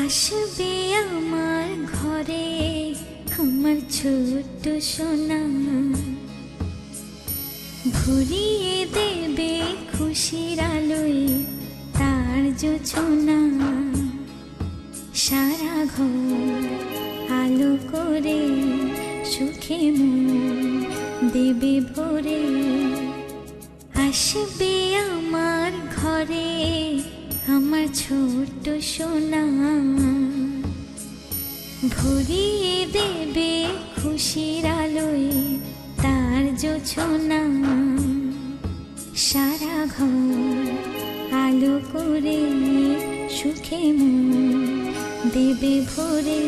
আসবে আমার ঘরে আমার ছোট্ট সোনা, ভরিয়ে দেবে খুশির আলোয় তার জোছনা। সারা ঘর আলো করে সুখে মন দেবে ভরে। আসবে আমার ঘরে আমার ছোট্ট সোনা, ভরিয়ে দেবে খুশির আলোয় তার জোছনা। সারা ঘর আলো করে সুখে মন দেবে ভরে।